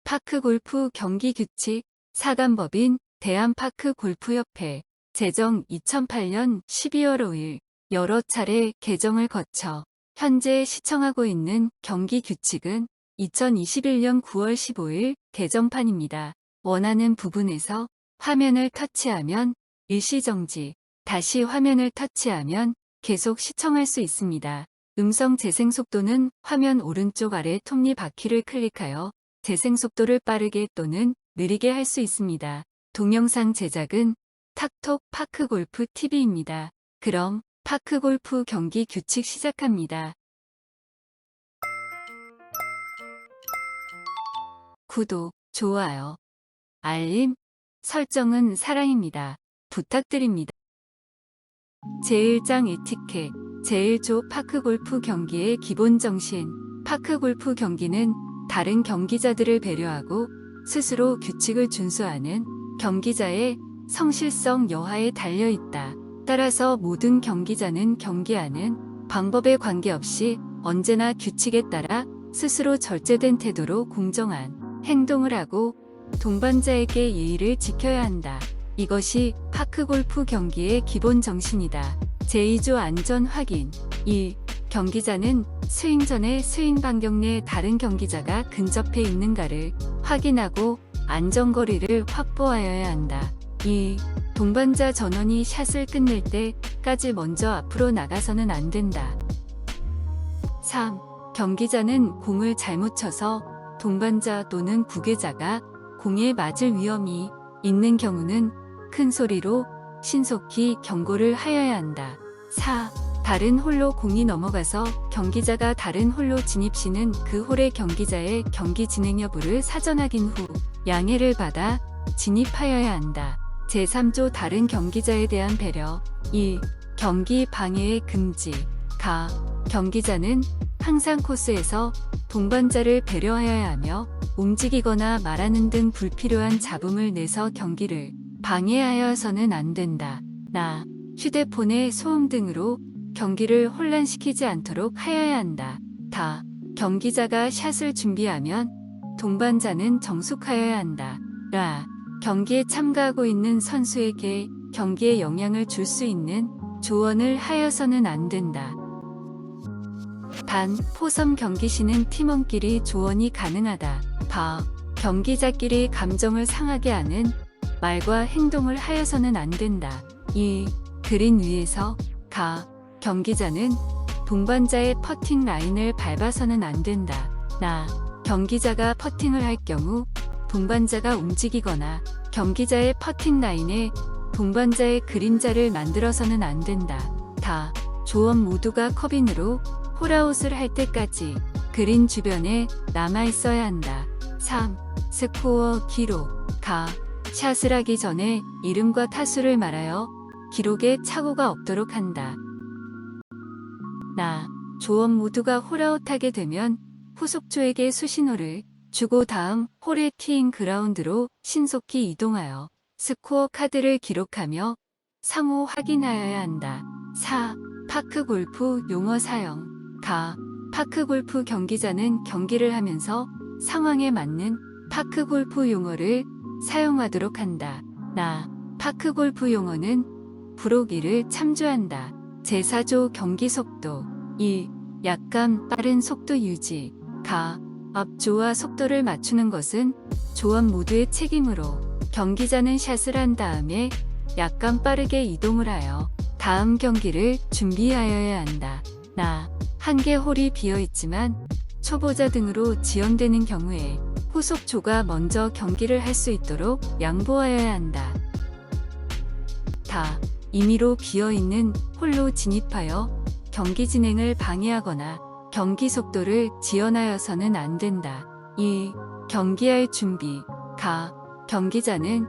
파크골프 경기 규칙 사단법인 대한파크골프협회 제정 2008년 12월 5일 여러 차례 개정을 거쳐 현재 시청하고 있는 경기 규칙은 2021년 9월 15일 개정판입니다. 원하는 부분에서 화면을 터치하면 일시정지, 다시 화면을 터치하면 계속 시청할 수 있습니다. 음성 재생 속도는 화면 오른쪽 아래 톱니바퀴를 클릭하여 재생 속도를 빠르게 또는 느리게 할 수 있습니다. 동영상 제작은 탁톡 파크골프 TV입니다. 그럼 파크골프 경기 규칙 시작합니다. 구독, 좋아요, 알림, 설정은 사랑입니다. 부탁드립니다. 제1장 에티켓 제1조 파크골프 경기의 기본 정신. 파크골프 경기는 다른 경기자들을 배려하고 스스로 규칙을 준수하는 경기자의 성실성 여하에 달려 있다. 따라서 모든 경기자는 경기하는 방법에 관계없이 언제나 규칙에 따라 스스로 절제된 태도로 공정한 행동을 하고 동반자에게 예의를 지켜야 한다. 이것이 파크골프 경기의 기본 정신이다. 제2조 안전 확인. 1. 경기자는 스윙 전에 스윙 반경 내 다른 경기자가 근접해 있는가를 확인하고 안전거리를 확보하여야 한다. 2. 동반자 전원이 샷을 끝낼 때까지 먼저 앞으로 나가서는 안 된다. 3. 경기자는 공을 잘못 쳐서 동반자 또는 구계자가 공에 맞을 위험이 있는 경우는 큰 소리로 신속히 경고를 하여야 한다. 4. 다른 홀로 공이 넘어가서 경기자가 다른 홀로 진입 시는 그 홀의 경기자의 경기 진행 여부를 사전 확인 후 양해를 받아 진입하여야 한다. 제3조 다른 경기자에 대한 배려. 1. 경기 방해의 금지. 가. 경기자는 항상 코스에서 동반자를 배려하여야 하며 움직이거나 말하는 등 불필요한 잡음을 내서 경기를 방해하여서는 안 된다. 나. 휴대폰의 소음 등으로 경기를 혼란시키지 않도록 하여야 한다. 다. 경기자가 샷을 준비하면 동반자는 정숙하여야 한다. 라. 경기에 참가하고 있는 선수에게 경기에 영향을 줄 수 있는 조언을 하여서는 안 된다. 단. 포섬 경기 시는 팀원끼리 조언이 가능하다. 바. 경기자끼리 감정을 상하게 하는 말과 행동을 하여서는 안 된다. 2. 그린 위에서 가. 경기자는 동반자의 퍼팅 라인을 밟아서는 안 된다. 나. 경기자가 퍼팅을 할 경우 동반자가 움직이거나 경기자의 퍼팅 라인에 동반자의 그림자를 만들어서는 안 된다. 다. 조언 모두가 컵인으로 홀아웃을 할 때까지 그린 주변에 남아 있어야 한다. 3. 스코어 기록. 가. 샷을 하기 전에 이름과 타수를 말하여 기록에 착오가 없도록 한다. 나. 조언 모두가 홀아웃하게 되면 후속조에게 수신호를 주고 다음 홀의 티잉 그라운드로 신속히 이동하여 스코어 카드를 기록하며 상호 확인하여야 한다. 4. 파크골프 용어 사용. 가. 파크골프 경기자는 경기를 하면서 상황에 맞는 파크골프 용어를 사용하도록 한다. 나. 파크골프 용어는 부록 1을 참조한다. 제4조 경기 속도. 1. 약간 빠른 속도 유지. 가. 앞조와 속도를 맞추는 것은 조원 모두의 책임으로 경기자는 샷을 한 다음에 약간 빠르게 이동을 하여 다음 경기를 준비하여야 한다. 나. 한 개 홀이 비어 있지만 초보자 등으로 지연되는 경우에 후속조가 먼저 경기를 할 수 있도록 양보하여야 한다. 다. 임의로 비어있는 홀로 진입하여 경기 진행을 방해하거나 경기 속도를 지연하여서는 안 된다. 2. 경기할 준비. 가. 경기자는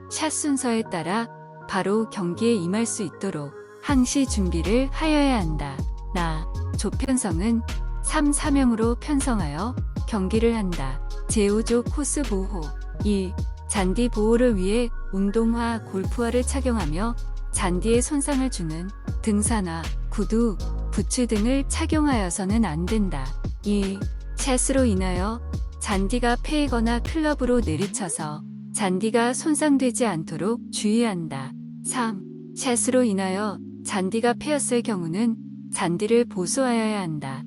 샷 순서에 따라 바로 경기에 임할 수 있도록 항시 준비를 하여야 한다. 나. 조편성은 3, 4명으로 편성하여 경기를 한다. 제5조 코스 보호. 1. 잔디 보호를 위해 운동화, 골프화를 착용하며 잔디에 손상을 주는 등산화, 구두, 부츠 등을 착용하여서는 안 된다. 2. 샷으로 인하여 잔디가 패이거나 클럽으로 내리쳐서 잔디가 손상되지 않도록 주의한다. 3. 샷으로 인하여 잔디가 패였을 경우는 잔디를 보수하여야 한다.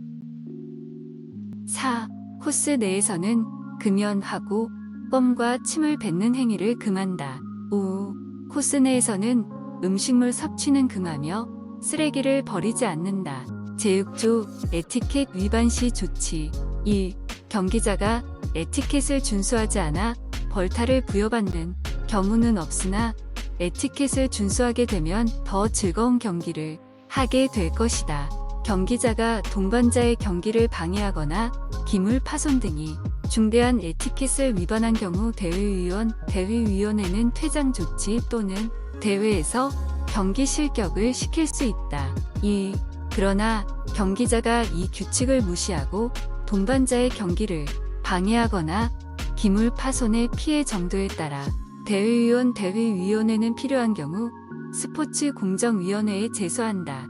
4. 코스 내에서는 금연하고 껌과 침을 뱉는 행위를 금한다. 5. 코스 내에서는 음식물 섭취는 금하며 쓰레기를 버리지 않는다. 제6조 에티켓 위반 시 조치. 1. 경기자가 에티켓을 준수하지 않아 벌타를 부여받는 경우는 없으나 에티켓을 준수하게 되면 더 즐거운 경기를 하게 될 것이다. 경기자가 동반자의 경기를 방해하거나 기물 파손 등이 중대한 에티켓을 위반한 경우 대회위원회는 퇴장 조치 또는 대회에서 경기 실격을 시킬 수 있다. 2. 그러나 경기자가 이 규칙을 무시하고 동반자의 경기를 방해하거나 기물 파손의 피해 정도에 따라 대회위원회는 필요한 경우 스포츠 공정위원회에 제소한다.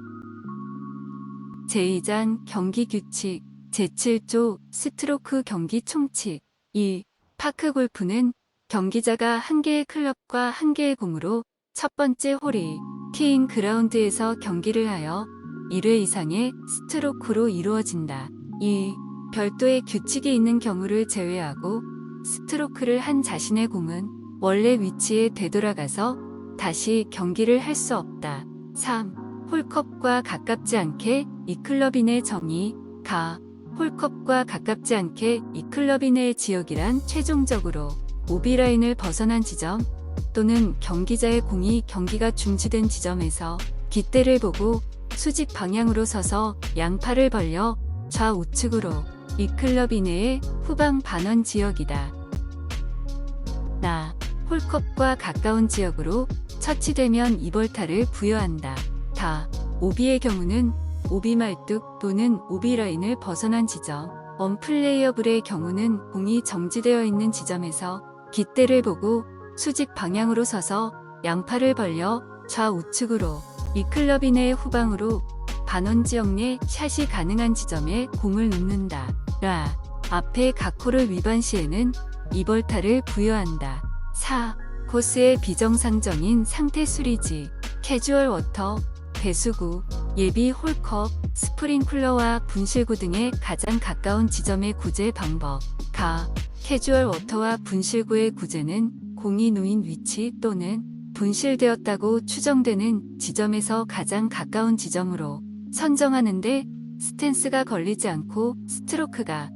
제2장 경기 규칙 제7조 스트로크 경기 총칙. 1. 파크 골프는 경기자가 한 개의 클럽과 한 개의 공으로 첫 번째 홀이 티잉 그라운드에서 경기를 하여 1회 이상의 스트로크로 이루어진다. 2. 별도의 규칙이 있는 경우를 제외하고 스트로크를 한 자신의 공은 원래 위치에 되돌아가서 다시 경기를 할 수 없다. 3. 홀컵과 가깝지 않게 이 클럽 이내 정의. 가. 홀컵과 가깝지 않게 이 클럽 이내의 지역이란 최종적으로 오비라인을 벗어난 지점 또는 경기자의 공이 경기가 중지된 지점에서 깃대를 보고 수직 방향으로 서서 양팔을 벌려 좌우측으로 이 클럽 이내의 후방 반원 지역이다. 나. 홀컵과 가까운 지역으로 처치되면 이벌타를 부여한다. 다. 오비의 경우는 오비 말뚝 또는 오비 라인을 벗어난 지점. 언플레이어블의 경우는 공이 정지되어 있는 지점에서 깃대를 보고 수직 방향으로 서서 양팔을 벌려 좌우측으로 이 클럽 이내의 후방으로 반원 지역 내 샷이 가능한 지점에 공을 놓는다. 라. 앞의 각 홀을 위반 시에는 이벌타를 부여한다. 4. 코스의 비정상적인 상태 수리지. 캐주얼 워터, 배수구, 예비 홀컵, 스프링클러와 분실구 등의 가장 가까운 지점의 구제 방법. 가. 캐주얼 워터와 분실구의 구제는 공이 놓인 위치 또는 분실되었다고 추정되는 지점에서 가장 가까운 지점으로 선정하는데 스탠스가 걸리지 않고 스트로크가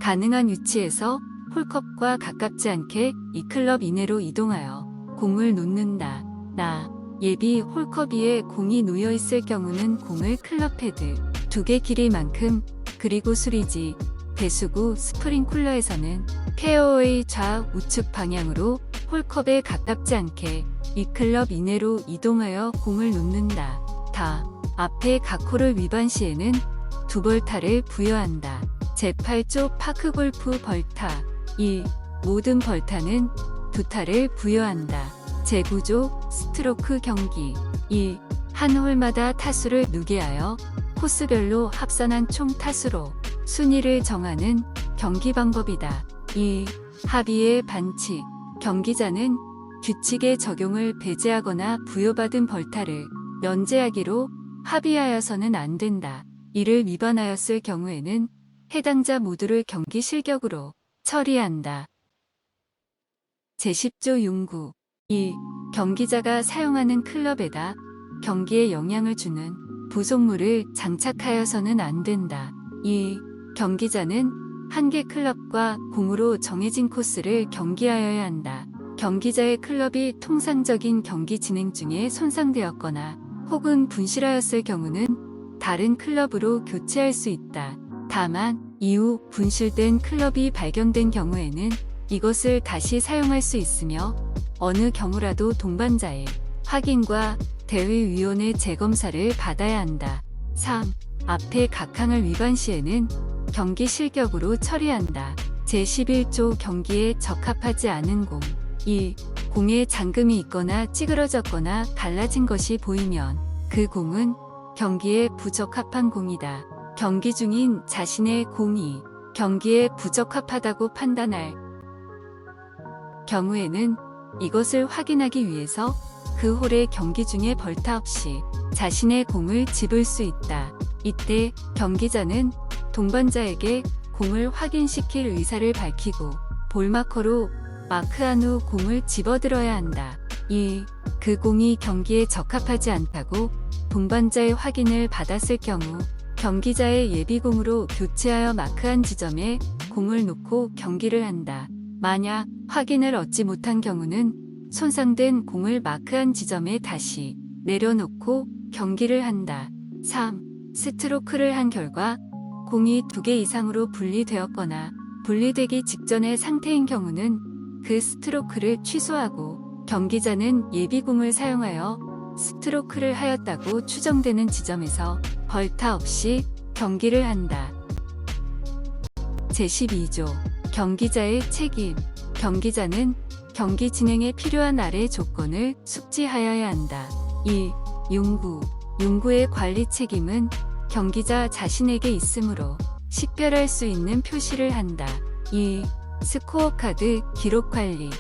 가능한 위치에서 홀컵과 가깝지 않게 이 클럽 이내로 이동하여 공을 놓는다. 나. 예비 홀컵 위에 공이 놓여 있을 경우는 공을 클럽 헤드 2개 길이만큼 그리고 수리지, 배수구, 스프링쿨러에서는 페어웨이 좌우측 방향으로 홀컵에 가깝지 않게 이 클럽 이내로 이동하여 공을 놓는다. 다. 앞의 각 홀을 위반 시에는 2벌타를 부여한다. 제8조 파크골프 벌타. 1. 모든 벌타는 2타를 부여한다. 제9조 스트로크 경기. 1. 한 홀마다 타수를 누계하여 코스별로 합산한 총 타수로 순위를 정하는 경기 방법이다. 2. 합의의 반칙. 경기자는 규칙의 적용을 배제하거나 부여받은 벌타를 면제하기로 합의하여서는 안 된다. 이를 위반하였을 경우에는 해당자 모두를 경기 실격으로 처리한다. 제10조 융구. 1. 경기자가 사용하는 클럽에다 경기에 영향을 주는 부속물을 장착하여서는 안 된다. 2. 경기자는 한 개 클럽과 공으로 정해진 코스를 경기하여야 한다. 경기자의 클럽이 통상적인 경기 진행 중에 손상되었거나 혹은 분실하였을 경우는 다른 클럽으로 교체할 수 있다. 다만 이후 분실된 클럽이 발견된 경우에는 이것을 다시 사용할 수 있으며 어느 경우라도 동반자의 확인과 대회위원회 재검사를 받아야 한다. 3. 앞의 각 항을 위반 시에는 경기 실격으로 처리한다. 제11조 경기에 적합하지 않은 공. 1. 공에 잠금이 있거나 찌그러졌거나 갈라진 것이 보이면 그 공은 경기에 부적합한 공이다. 경기 중인 자신의 공이 경기에 부적합하다고 판단할 경우에는 이것을 확인하기 위해서 그 홀의 경기 중에 벌타 없이 자신의 공을 집을 수 있다. 이때 경기자는 동반자에게 공을 확인시킬 의사를 밝히고 볼마커로 마크한 후 공을 집어들어야 한다. 2. 그 공이 경기에 적합하지 않다고 동반자의 확인을 받았을 경우 경기자의 예비공으로 교체하여 마크한 지점에 공을 놓고 경기를 한다. 만약 확인을 얻지 못한 경우는 손상된 공을 마크한 지점에 다시 내려놓고 경기를 한다. 3. 스트로크를 한 결과 공이 2개 이상으로 분리되었거나 분리되기 직전의 상태인 경우는 그 스트로크를 취소하고 경기자는 예비공을 사용하여 스트로크를 하였다고 추정되는 지점에서 벌타 없이 경기를 한다. 제12조 경기자의 책임. 경기자는 경기 진행에 필요한 아래 조건을 숙지하여야 한다. 1. 용구. 용구의 관리 책임은 경기자 자신에게 있으므로 식별할 수 있는 표시를 한다. 2. 스코어 카드 기록 관리.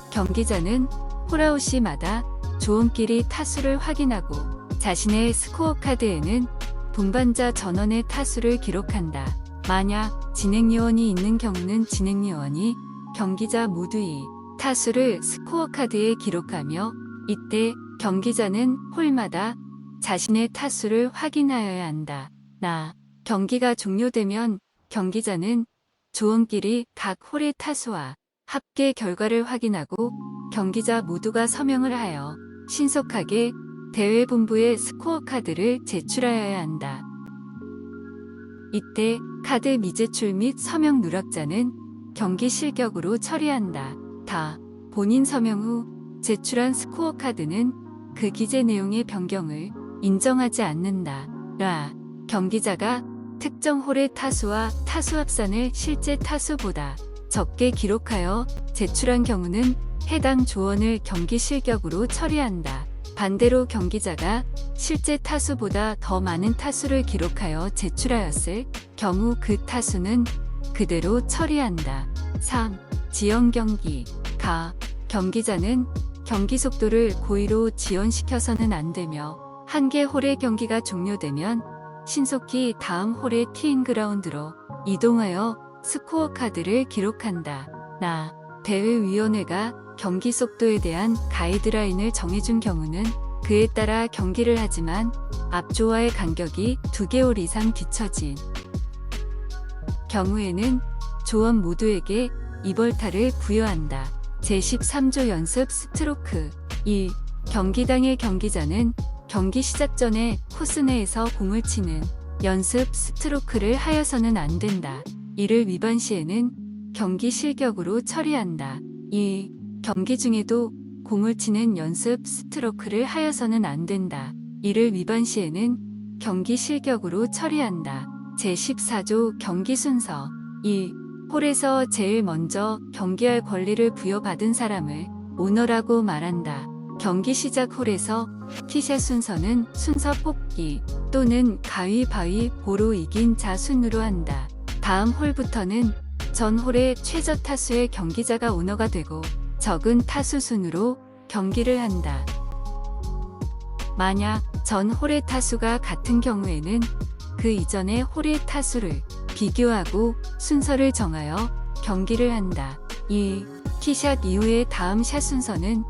경기자는 홀아웃시마다 조언끼리 타수를 확인하고 자신의 스코어 카드에는 동반자 전원의 타수를 기록한다. 만약 진행요원이 있는 경우는 진행요원이 경기자 모두의 타수를 스코어 카드에 기록하며 이때 경기자는 홀마다 자신의 타수를 확인하여야 한다. 경기가 종료되면 경기자는 조언끼리 각 홀의 타수와 합계 결과를 확인하고 경기자 모두가 서명을 하여 신속하게 대회본부에 스코어 카드를 제출하여야 한다. 이때 카드 미제출 및 서명 누락자는 경기 실격으로 처리한다. 본인 서명 후 제출한 스코어 카드는 그 기재 내용의 변경을 인정하지 않는다. 경기자가 특정 홀의 타수와 타수 합산을 실제 타수보다 적게 기록하여 제출한 경우는 해당 조언을 경기 실격으로 처리한다. 반대로 경기자가 실제 타수보다 더 많은 타수를 기록하여 제출하였을 경우 그 타수는 그대로 처리한다. 3. 지연 경기. 경기자는 경기 속도를 고의로 지연시켜서는 안 되며 한 개 홀의 경기가 종료되면 신속히 다음 홀의 티잉 그라운드로 이동하여 스코어 카드를 기록한다. 대회위원회가 경기 속도에 대한 가이드라인을 정해준 경우는 그에 따라 경기를 하지만 앞조와의 간격이 2개월 이상 뒤처진 경우에는 조원 모두에게 2벌타를 부여한다. 제13조 연습 스트로크. 1. 경기당의 경기자는 경기 시작 전에 코스 내에서 공을 치는 연습 스트로크를 하여서는 안 된다. 이를 위반 시에는 경기 실격으로 처리한다. 2. 경기 중에도 공을 치는 연습 스트로크를 하여서는 안 된다. 이를 위반 시에는 경기 실격으로 처리한다. 제14조 경기 순서. 1. 홀에서 제일 먼저 경기할 권리를 부여받은 사람을 오너라고 말한다. 경기 시작 홀에서 티샷 순서는 순서 뽑기 또는 가위바위보로 이긴 자 순으로 한다. 다음 홀부터는 전 홀의 최저 타수의 경기자가 오너가 되고 적은 타수 순으로 경기를 한다. 만약 전 홀의 타수가 같은 경우에는 그 이전의 홀의 타수를 비교하고 순서를 정하여 경기를 한다. 2. 티샷 이후의 다음 샷 순서는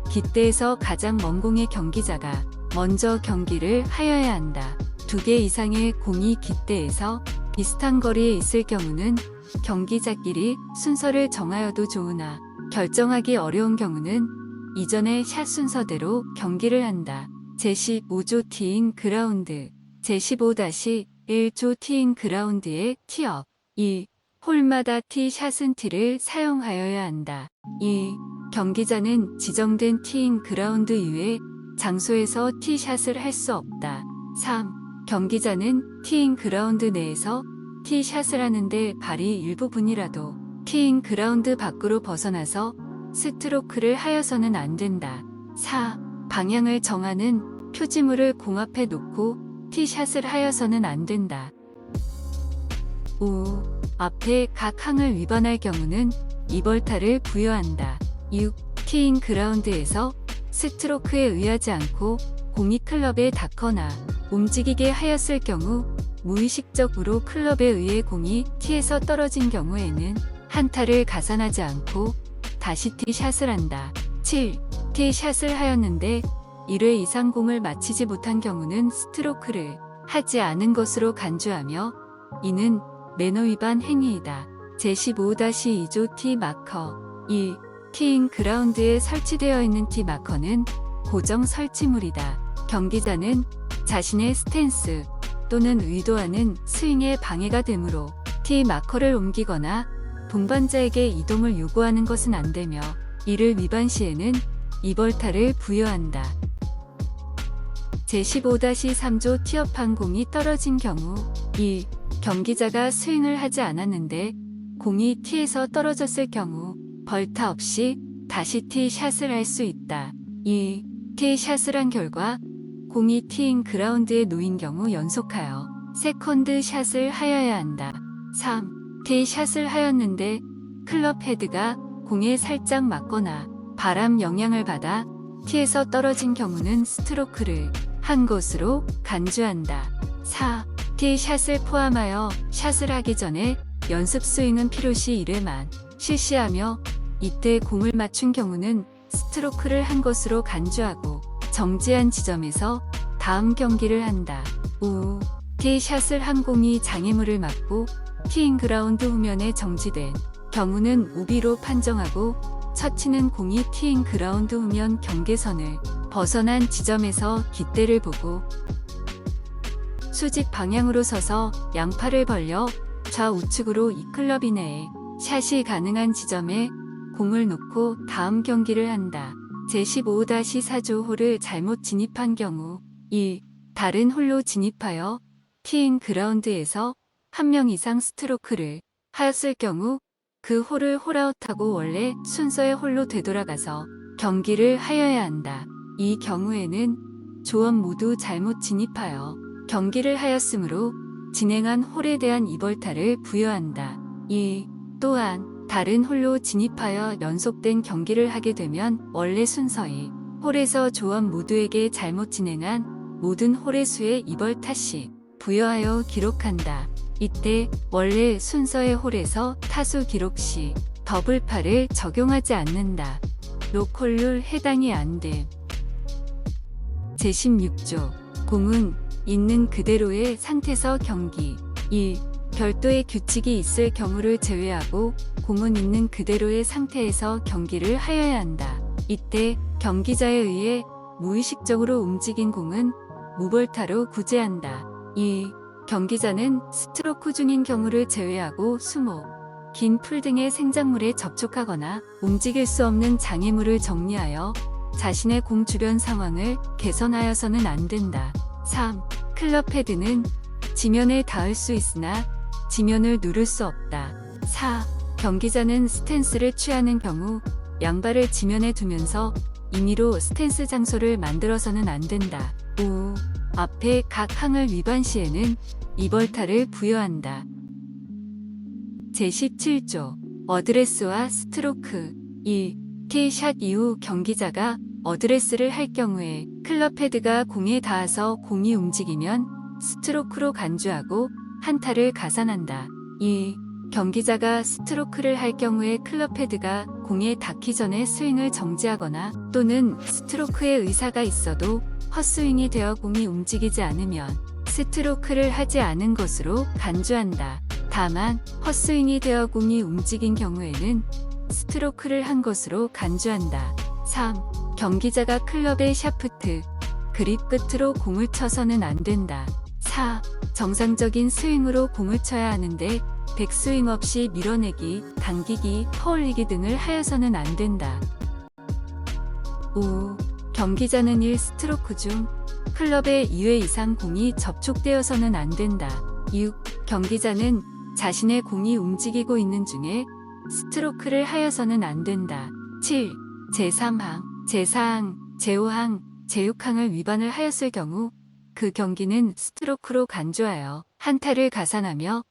깃대에서 가장 먼 공의 경기자가 먼저 경기를 하여야 한다. 2개 이상의 공이 깃대에서 비슷한 거리에 있을 경우는 경기자끼리 순서를 정하여도 좋으나 결정하기 어려운 경우는 이전의 샷 순서대로 경기를 한다. 제15조 티잉 그라운드. 제15-1조 티잉 그라운드의 티업. 2. 홀마다 티샷은 티를 사용하여야 한다. 2. 경기자는 지정된 티잉 그라운드 이외 장소에서 티샷을 할 수 없다. 3. 경기자는 티잉 그라운드 내에서 티샷을 하는데 발이 일부분이라도 티잉 그라운드 밖으로 벗어나서 스트로크를 하여서는 안 된다. 4. 방향을 정하는 표지물을 공 앞에 놓고 티샷을 하여서는 안 된다. 5. 앞에 각 항을 위반할 경우는 이벌타를 부여한다. 6. 티잉 그라운드에서 스트로크에 의하지 않고 공이 클럽에 닿거나 움직이게 하였을 경우 무의식적으로 클럽에 의해 공이 티에서 떨어진 경우에는 한타를 가산하지 않고 다시 티샷을 한다. 7. 티샷을 하였는데 1회 이상 공을 맞히지 못한 경우는 스트로크를 하지 않은 것으로 간주하며 이는 매너 위반 행위이다. 제15-2조 티 마커 1. 티잉 그라운드에 설치되어 있는 티 마커는 고정 설치물이다. 경기자는 자신의 스탠스 또는 의도하는 스윙에 방해가 되므로 티 마커를 옮기거나 동반자에게 이동을 요구하는 것은 안 되며 이를 위반 시에는 이벌타를 부여한다. 제15-3조 티업한 공이 떨어진 경우 1. 경기자가 스윙을 하지 않았는데 공이 티에서 떨어졌을 경우 벌타 없이 다시 티샷을 할 수 있다. 2. 티샷을 한 결과 공이 티잉 그라운드에 놓인 경우 연속하여 세컨드 샷을 하여야 한다. 3. 티샷을 하였는데 클럽 헤드가 공에 살짝 맞거나 바람 영향을 받아 티에서 떨어진 경우는 스트로크를 한 것으로 간주한다. 4. 티샷을 포함하여 샷을 하기 전에 연습 스윙은 필요시 1회만 실시하며 이때 공을 맞춘 경우는 스트로크를 한 것으로 간주하고 정지한 지점에서 다음 경기를 한다. 5. 티샷을 한 공이 장애물을 맞고 티잉 그라운드 후면에 정지된 경우는 오비로 판정하고 처치는 공이 티잉 그라운드 후면 경계선을 벗어난 지점에서 깃대를 보고 수직 방향으로 서서 양팔을 벌려 좌우측으로 이 클럽 이내에 샷이 가능한 지점에 공을 놓고 다음 경기를 한다. 제15-4조 홀을 잘못 진입한 경우 1. 다른 홀로 진입하여 티잉 그라운드에서 한 명 이상 스트로크를 하였을 경우 그 홀을 홀아웃하고 원래 순서의 홀로 되돌아가서 경기를 하여야 한다. 이 경우에는 조원 모두 잘못 진입하여 경기를 하였으므로 진행한 홀에 대한 이벌타를 부여한다. 2. 또한 다른 홀로 진입하여 연속된 경기를 하게 되면 원래 순서의 홀에서 조원 모두에게 잘못 진행한 모든 홀의 수에 이벌타씩 부여하여 기록한다. 이때 원래 순서의 홀에서 타수 기록 시 더블파를 적용하지 않는다. 로컬룰 해당이 안 됨. 제16조 공은 있는 그대로의 상태에서 경기 1. 별도의 규칙이 있을 경우를 제외하고 공은 있는 그대로의 상태에서 경기를 하여야 한다. 이때 경기자에 의해 무의식적으로 움직인 공은 무벌타로 구제한다. 2. 경기자는 스트로크 중인 경우를 제외하고 수목, 긴 풀 등의 생작물에 접촉하거나 움직일 수 없는 장애물을 정리하여 자신의 공 주변 상황을 개선하여서는 안 된다. 3. 클럽 헤드는 지면에 닿을 수 있으나 지면을 누를 수 없다. 4. 경기자는 스탠스를 취하는 경우 양발을 지면에 두면서 임의로 스탠스 장소를 만들어서는 안 된다. 5. 앞에 각 항을 위반 시에는 이벌타를 부여한다. 제17조 어드레스와 스트로크 1. 티샷 이후 경기자가 어드레스를 할 경우에 클럽 헤드가 공에 닿아서 공이 움직이면 스트로크로 간주하고 한타를 가산한다. 2. 경기자가 스트로크를 할 경우에 클럽 헤드가 공에 닿기 전에 스윙을 정지하거나 또는 스트로크의 의사가 있어도 헛스윙이 되어 공이 움직이지 않으면 스트로크를 하지 않은 것으로 간주한다. 다만 헛스윙이 되어 공이 움직인 경우에는 스트로크를 한 것으로 간주한다. 3. 경기자가 클럽의 샤프트, 그립 끝으로 공을 쳐서는 안 된다. 4. 정상적인 스윙으로 공을 쳐야 하는데 백스윙 없이 밀어내기, 당기기, 퍼올리기 등을 하여서는 안 된다. 5. 경기자는 1스트로크 중 클럽에 2회 이상 공이 접촉되어서는 안 된다. 6. 경기자는 자신의 공이 움직이고 있는 중에 스트로크를 하여서는 안 된다. 7. 제3항, 제4항, 제5항, 제6항을 위반을 하였을 경우 그 경기는 스트로크로 간주하여 한타를 가산하며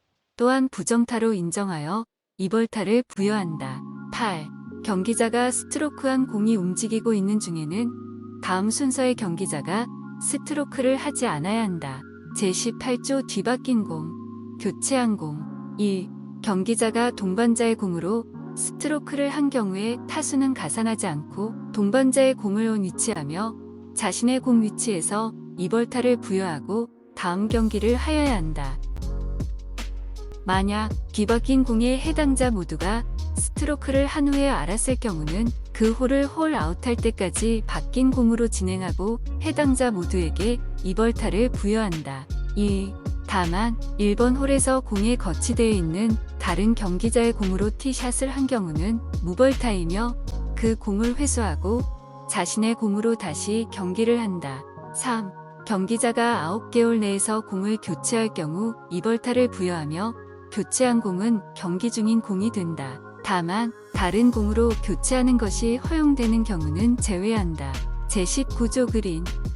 또한 부정타로 인정하여 이벌타를 부여한다. 8. 경기자가 스트로크한 공이 움직이고 있는 중에는 다음 순서의 경기자가 스트로크를 하지 않아야 한다. 제18조 뒤바뀐 공, 교체한 공. 1. 경기자가 동반자의 공으로 스트로크를 한 경우에 타수는 가산하지 않고 동반자의 공을 위치하며 자신의 공 위치에서 이벌타를 부여하고 다음 경기를 하여야 한다. 만약 뒤바뀐 공의 해당자 모두가 스트로크를 한 후에 알았을 경우는 그 홀을 홀아웃할 때까지 바뀐 공으로 진행하고 해당자 모두에게 이벌타를 부여한다. 2. 다만 1번 홀에서 공에 거치되어 있는 다른 경기자의 공으로 티샷을 한 경우는 무벌타이며 그 공을 회수하고 자신의 공으로 다시 경기를 한다. 3. 경기자가 9개 홀 내에서 공을 교체할 경우 이벌타를 부여하며 교체한 공은 경기 중인 공이 된다. 다만 다른 공으로 교체하는 것이 허용되는 경우는 제외한다. 제19조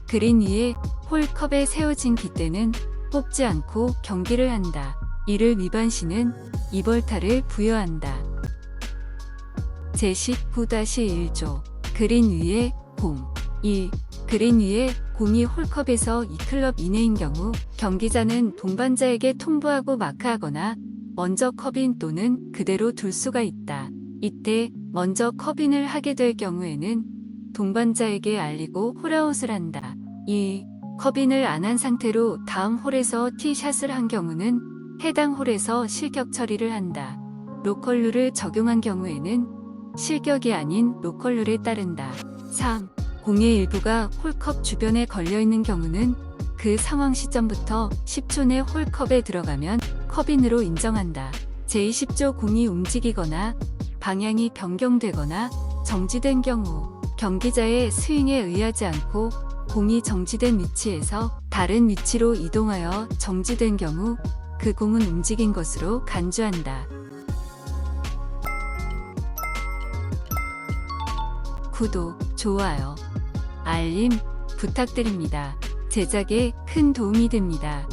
그린 위에 홀컵에 세워진 깃대는 뽑지 않고 경기를 한다. 이를 위반 시는 이벌타를 부여한다. 제19-1조 그린 위에 공. 1. 그린 위에 공이 홀컵에서 2클럽 이내인 경우 경기자는 동반자에게 통보하고 마크하거나 먼저 컵인 또는 그대로 둘 수가 있다. 이때 먼저 컵인을 하게 될 경우에는 동반자에게 알리고 홀아웃을 한다. 2. 컵인을 안 한 상태로 다음 홀에서 티샷을 한 경우는 해당 홀에서 실격 처리를 한다. 로컬룰을 적용한 경우에는 실격이 아닌 로컬룰에 따른다. 3. 공의 일부가 홀컵 주변에 걸려있는 경우는 그 상황 시점부터 10초 내 홀컵에 들어가면 컵인으로 인정한다. 제20조 공이 움직이거나 방향이 변경되거나 정지된 경우 경기자의 스윙에 의하지 않고 공이 정지된 위치에서 다른 위치로 이동하여 정지된 경우 그 공은 움직인 것으로 간주한다. 구독, 좋아요, 알림 부탁드립니다. 제작에 큰 도움이 됩니다.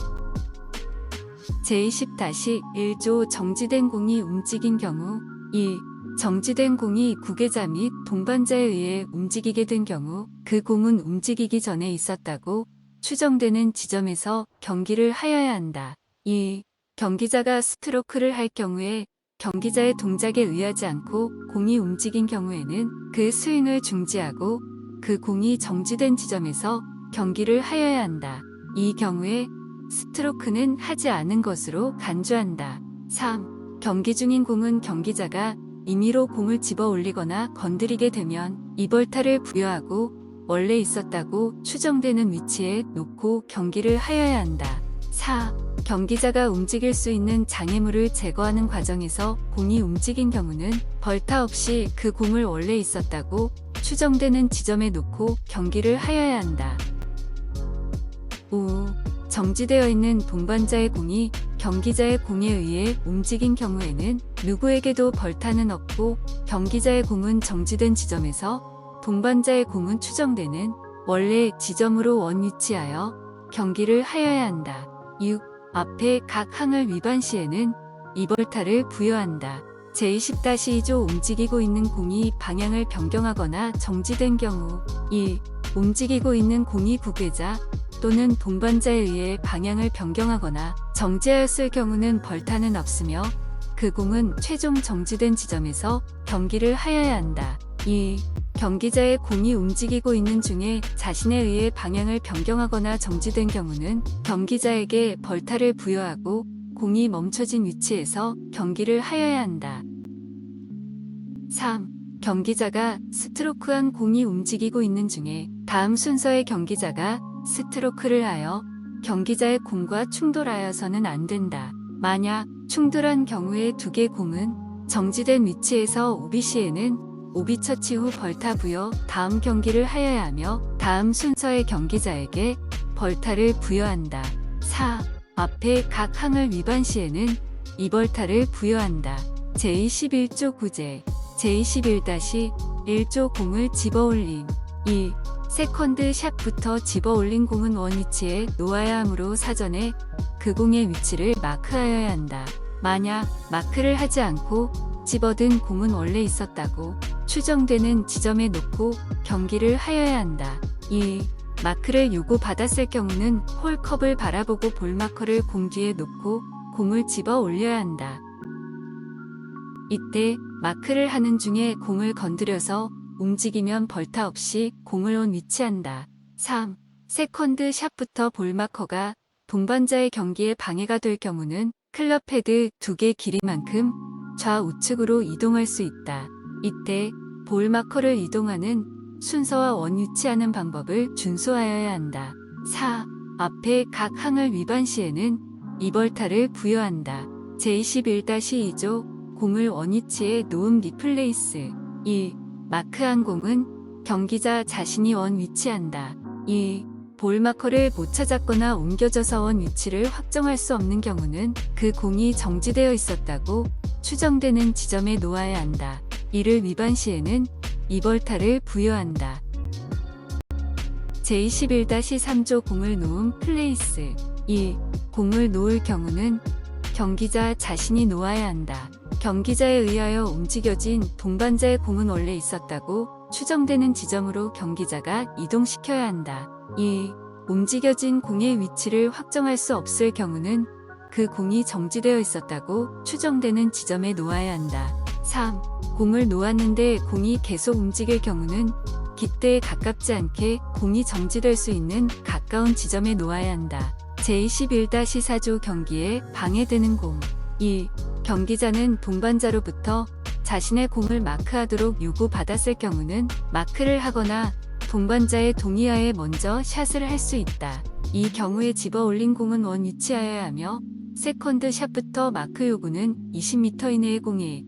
제20-1조 정지된 공이 움직인 경우 1. 정지된 공이 구계자 및 동반자에 의해 움직이게 된 경우 그 공은 움직이기 전에 있었다고 추정되는 지점에서 경기를 하여야 한다. 2. 경기자가 스트로크를 할 경우에 경기자의 동작에 의하지 않고 공이 움직인 경우에는 그 스윙을 중지하고 그 공이 정지된 지점에서 경기를 하여야 한다. 이 경우에 스트로크는 하지 않은 것으로 간주한다. 3. 경기 중인 공은 경기자가 임의로 공을 집어 올리거나 건드리게 되면 이벌타를 부여하고 원래 있었다고 추정되는 위치에 놓고 경기를 하여야 한다. 4. 경기자가 움직일 수 있는 장애물을 제거하는 과정에서 공이 움직인 경우는 벌타 없이 그 공을 원래 있었다고 추정되는 지점에 놓고 경기를 하여야 한다. 5. 정지되어 있는 동반자의 공이 경기자의 공에 의해 움직인 경우에는 누구에게도 벌타는 없고 경기자의 공은 정지된 지점에서 동반자의 공은 추정되는 원래 지점으로 원위치하여 경기를 하여야 한다. 6. 앞에 각 항을 위반 시에는 이벌타를 부여한다. 제20-2조 움직이고 있는 공이 방향을 변경하거나 정지된 경우 1. 움직이고 있는 공이 구계자 또는 동반자에 의해 방향을 변경하거나 정지하였을 경우는 벌타는 없으며 그 공은 최종 정지된 지점에서 경기를 하여야 한다. 2. 경기자의 공이 움직이고 있는 중에 자신에 의해 방향을 변경하거나 정지된 경우는 경기자에게 벌타를 부여하고 공이 멈춰진 위치에서 경기를 하여야 한다. 3. 경기자가 스트로크한 공이 움직이고 있는 중에 다음 순서의 경기자가 스트로크를 하여 경기자의 공과 충돌하여서는 안 된다. 만약 충돌한 경우에 두 개 공은 정지된 위치에서 오비 시에는 오비 처치 후 벌타 부여 다음 경기를 하여야 하며 다음 순서의 경기자에게 벌타를 부여한다. 4. 앞에 각 항을 위반 시에는 이벌타를 부여한다. 제21조 구제 제21-1조 공을 집어올림 1. 세컨드 샷부터 집어올린 공은 원위치에 놓아야 하므로 사전에 그 공의 위치를 마크하여야 한다. 만약 마크를 하지 않고 집어든 공은 원래 있었다고 추정되는 지점에 놓고 경기를 하여야 한다. 2. 마크를 요구받았을 경우는 홀컵을 바라보고 볼마커를 공 뒤에 놓고 공을 집어 올려야 한다. 이때 마크를 하는 중에 공을 건드려서 움직이면 벌타 없이 공을 온 위치한다. 3. 세컨드 샷부터 볼마커가 동반자의 경기에 방해가 될 경우는 클럽 헤드 2개 길이만큼 좌우측으로 이동할 수 있다. 이때 볼마커를 이동하는 순서와 원 위치하는 방법을 준수하여야 한다. 4. 앞에 각 항을 위반 시에는 2벌타를 부여한다. 제21-2조 공을 원위치에 놓음 리플레이스. 1. 마크한 공은 경기자 자신이 원 위치한다. 2. 볼마커를 못 찾았거나 옮겨져서 원 위치를 확정할 수 없는 경우는 그 공이 정지되어 있었다고 추정되는 지점에 놓아야 한다. 이를 위반 시에는 2벌타를 부여한다. 제21-3조 공을 놓음 플레이스. 1. 공을 놓을 경우는 경기자 자신이 놓아야 한다. 경기자에 의하여 움직여진 동반자의 공은 원래 있었다고 추정되는 지점으로 경기자가 이동시켜야 한다. 2. 움직여진 공의 위치를 확정할 수 없을 경우는 그 공이 정지되어 있었다고 추정되는 지점에 놓아야 한다. 3. 공을 놓았는데 공이 계속 움직일 경우는 깃대에 가깝지 않게 공이 정지될 수 있는 가까운 지점에 놓아야 한다. 제21-4조 경기에 방해되는 공. 1. 경기자는 동반자로부터 자신의 공을 마크하도록 요구받았을 경우는 마크를 하거나 동반자의 동의하에 먼저 샷을 할 수 있다. 이 경우에 집어 올린 공은 원 위치하여야 하며 세컨드 샷부터 마크 요구는 20m 이내의 공에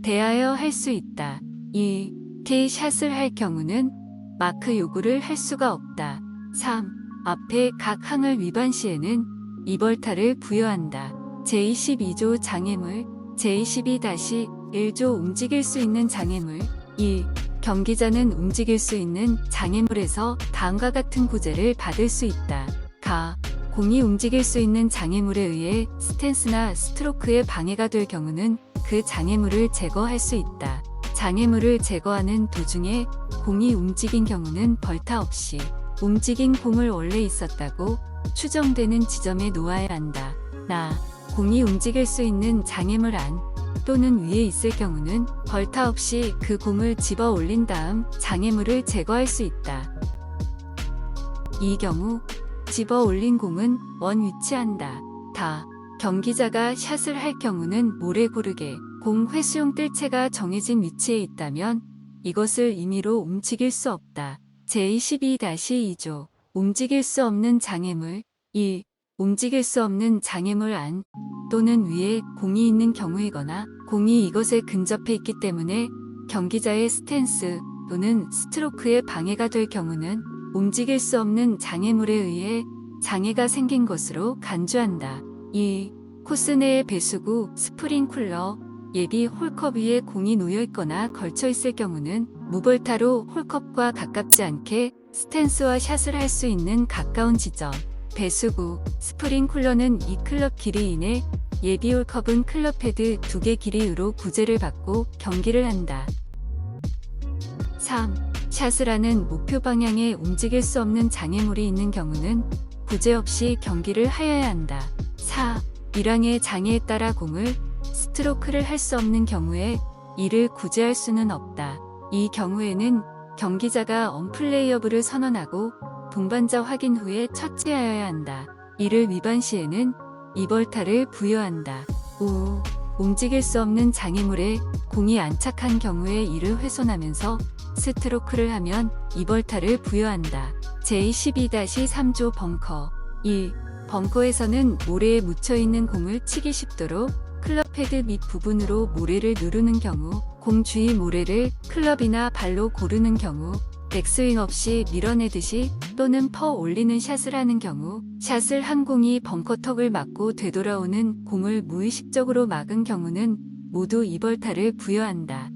대하여 할 수 있다. 2. K 샷을 할 경우는 마크 요구를 할 수가 없다. 3. 앞에 각 항을 위반 시에는 2벌타를 부여한다. 제22조 장애물. 제22-1조 움직일 수 있는 장애물. 1. 경기자는 움직일 수 있는 장애물에서 다음과 같은 구제를 받을 수 있다. 가. 공이 움직일 수 있는 장애물에 의해 스탠스나 스트로크에 방해가 될 경우는 그 장애물을 제거할 수 있다. 장애물을 제거하는 도중에 공이 움직인 경우는 벌타 없이 움직인 공을 원래 있었다고 추정되는 지점에 놓아야 한다. 나. 공이 움직일 수 있는 장애물 안 또는 위에 있을 경우는 벌타 없이 그 공을 집어 올린 다음 장애물을 제거할 수 있다. 이 경우 집어 올린 공은 원 위치한다. 다. 경기자가 샷을 할 경우는 모래 고르게 공 회수용 뜰채가 정해진 위치에 있다면 이것을 임의로 움직일 수 없다. 제22-2조 움직일 수 없는 장애물. 1. 움직일 수 없는 장애물 안 또는 위에 공이 있는 경우이거나 공이 이것에 근접해 있기 때문에 경기자의 스탠스 또는 스트로크에 방해가 될 경우는 움직일 수 없는 장애물에 의해 장애가 생긴 것으로 간주한다. 2. 코스 내의 배수구, 스프링쿨러, 예비 홀컵 위에 공이 놓여있거나 걸쳐있을 경우는 무벌타로 홀컵과 가깝지 않게 스탠스와 샷을 할 수 있는 가까운 지점. 배수구, 스프링쿨러는 이 클럽 길이 이내, 예비 홀컵은 클럽 헤드 2개 길이로 구제를 받고 경기를 한다. 3. 샷을 하는 목표 방향에 움직일 수 없는 장애물이 있는 경우는 구제 없이 경기를 하여야 한다. 4. 일항의 장애에 따라 공을 스트로크를 할 수 없는 경우에 이를 구제할 수는 없다. 이 경우에는 경기자가 언플레이어블을 선언하고 동반자 확인 후에 처치하여야 한다. 이를 위반 시에는 2벌타를 부여한다. 5. 움직일 수 없는 장애물에 공이 안착한 경우에 이를 훼손하면서 스트로크를 하면 2벌타를 부여한다. 제22-3조 벙커. 1. 벙커에서는 모래에 묻혀있는 공을 치기 쉽도록 클럽 헤드 밑 부분으로 모래를 누르는 경우, 공 주위 모래를 클럽이나 발로 고르는 경우, 백스윙 없이 밀어내듯이 또는 퍼 올리는 샷을 하는 경우, 샷을 한 공이 벙커턱을 맞고 되돌아오는 공을 무의식적으로 막은 경우는 모두 2벌타를 부여한다.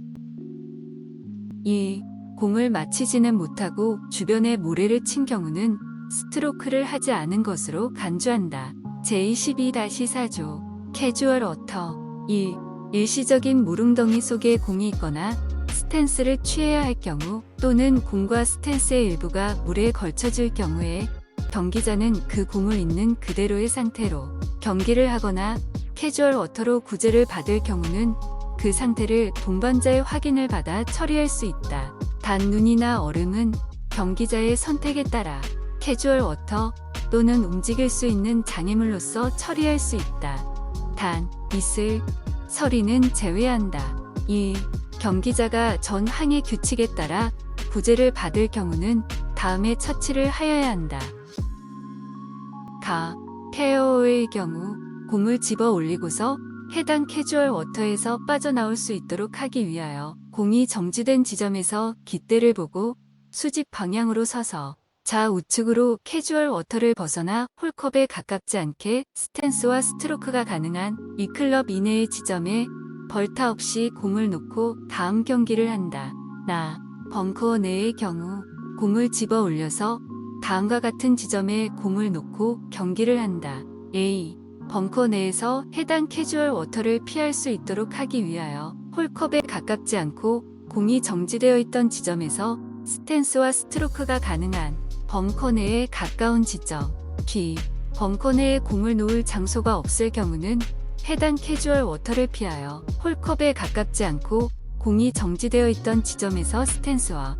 2. 공을 맞히지는 못하고 주변에 모래를 친 경우는 스트로크를 하지 않은 것으로 간주한다. 제22-4조 캐주얼 워터. 1. 일시적인 물웅덩이 속에 공이 있거나 스탠스를 취해야 할 경우 또는 공과 스탠스의 일부가 물에 걸쳐질 경우에 경기자는 그 공을 있는 그대로의 상태로 경기를 하거나 캐주얼 워터로 구제를 받을 경우는 그 상태를 동반자의 확인을 받아 처리할 수 있다. 단 눈이나 얼음은 경기자의 선택에 따라 캐주얼 워터 또는 움직일 수 있는 장애물로서 처리할 수 있다. 단, 이슬, 서리는 제외한다. 1. 경기자가 전 항해 규칙에 따라 구제를 받을 경우는 다음에 처치를 하여야 한다. 가, 페어웨이의 경우 공을 집어 올리고서 해당 캐주얼 워터에서 빠져나올 수 있도록 하기 위하여 공이 정지된 지점에서 깃대를 보고 수직 방향으로 서서 좌우측으로 캐주얼 워터를 벗어나 홀컵에 가깝지 않게 스탠스와 스트로크가 가능한 이 클럽 이내의 지점에 벌타 없이 공을 놓고 다음 경기를 한다. 나, 벙커 내의 경우 공을 집어 올려서 다음과 같은 지점에 공을 놓고 경기를 한다. A. 벙커 내에서 해당 캐주얼 워터를 피할 수 있도록 하기 위하여 홀컵에 가깝지 않고 공이 정지되어 있던 지점에서 스탠스와 스트로크가 가능한 벙커 내에 가까운 지점. B. 벙커 내에 공을 놓을 장소가 없을 경우는 해당 캐주얼 워터를 피하여 홀컵에 가깝지 않고 공이 정지되어 있던 지점에서 스탠스와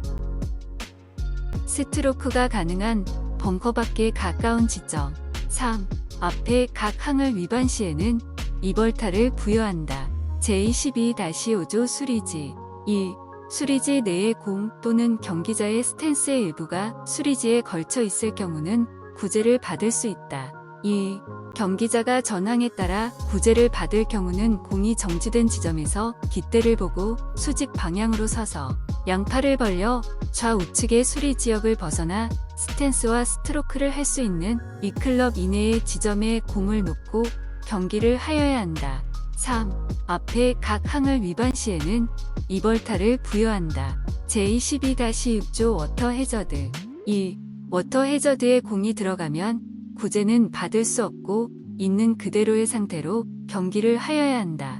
스트로크가 가능한 벙커 밖에 가까운 지점. 3. 앞에 각 항을 위반 시에는 이벌타를 부여한다. 제22-5조 수리지. 1. 수리지 내의 공 또는 경기자의 스탠스의 일부가 수리지에 걸쳐 있을 경우는 구제를 받을 수 있다. 2. 경기자가 전항에 따라 구제를 받을 경우는 공이 정지된 지점에서 깃대를 보고 수직 방향으로 서서 양팔을 벌려 좌우측의 수리 지역을 벗어나 스탠스와 스트로크를 할 수 있는 이 클럽 이내의 지점에 공을 놓고 경기를 하여야 한다. 3. 앞에 각 항을 위반 시에는 이벌타를 부여한다. 제22-6조 워터 해저드. 1. 워터 해저드에 공이 들어가면 구제는 받을 수 없고 있는 그대로의 상태로 경기를 하여야 한다.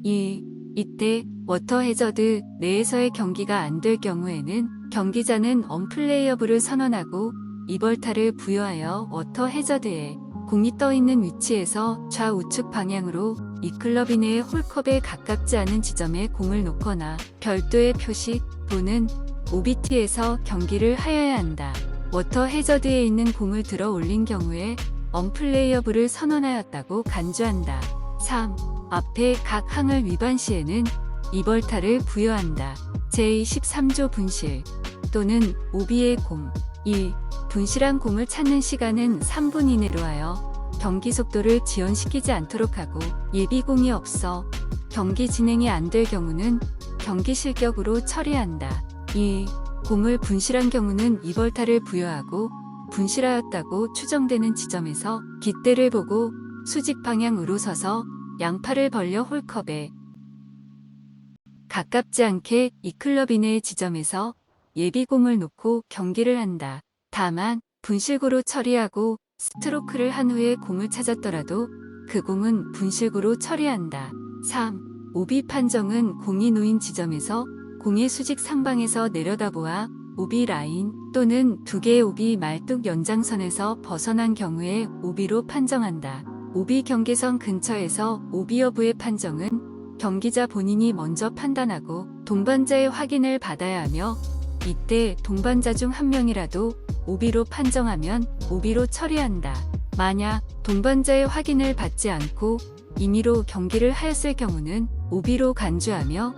2. 이때 워터 해저드 내에서의 경기가 안 될 경우에는 경기자는 언플레이어블을 선언하고 이벌타를 부여하여 워터 해저드에 공이 떠 있는 위치에서 좌우측 방향으로 이 클럽 이내의 홀컵에 가깝지 않은 지점에 공을 놓거나 별도의 표식 또는 OBT에서 경기를 하여야 한다. 워터 해저드에 있는 공을 들어 올린 경우에 언플레이어블을 선언하였다고 간주한다. 3. 앞에 각 항을 위반 시에는 이벌타를 부여한다. 제23조 분실 또는 오비의 공. 1. 분실한 공을 찾는 시간은 3분 이내로 하여 경기 속도를 지연시키지 않도록 하고 예비공이 없어 경기 진행이 안 될 경우는 경기 실격으로 처리한다. 2. 공을 분실한 경우는 이벌타를 부여하고 분실하였다고 추정되는 지점에서 깃대를 보고 수직 방향으로 서서 양팔을 벌려 홀컵에 가깝지 않게 이 클럽 이내의 지점에서 예비공을 놓고 경기를 한다. 다만 분실구로 처리하고 스트로크를 한 후에 공을 찾았더라도 그 공은 분실구로 처리한다. 3. 오비 판정은 공이 놓인 지점에서 공의 수직 상방에서 내려다보아 오비 라인 또는 두 개의 오비 말뚝 연장선에서 벗어난 경우에 오비로 판정한다. 오비 경계선 근처에서 오비 여부의 판정은 경기자 본인이 먼저 판단하고 동반자의 확인을 받아야 하며 이때 동반자 중 한 명이라도 오비로 판정하면 오비로 처리한다. 만약 동반자의 확인을 받지 않고 임의로 경기를 하였을 경우는 오비로 간주하며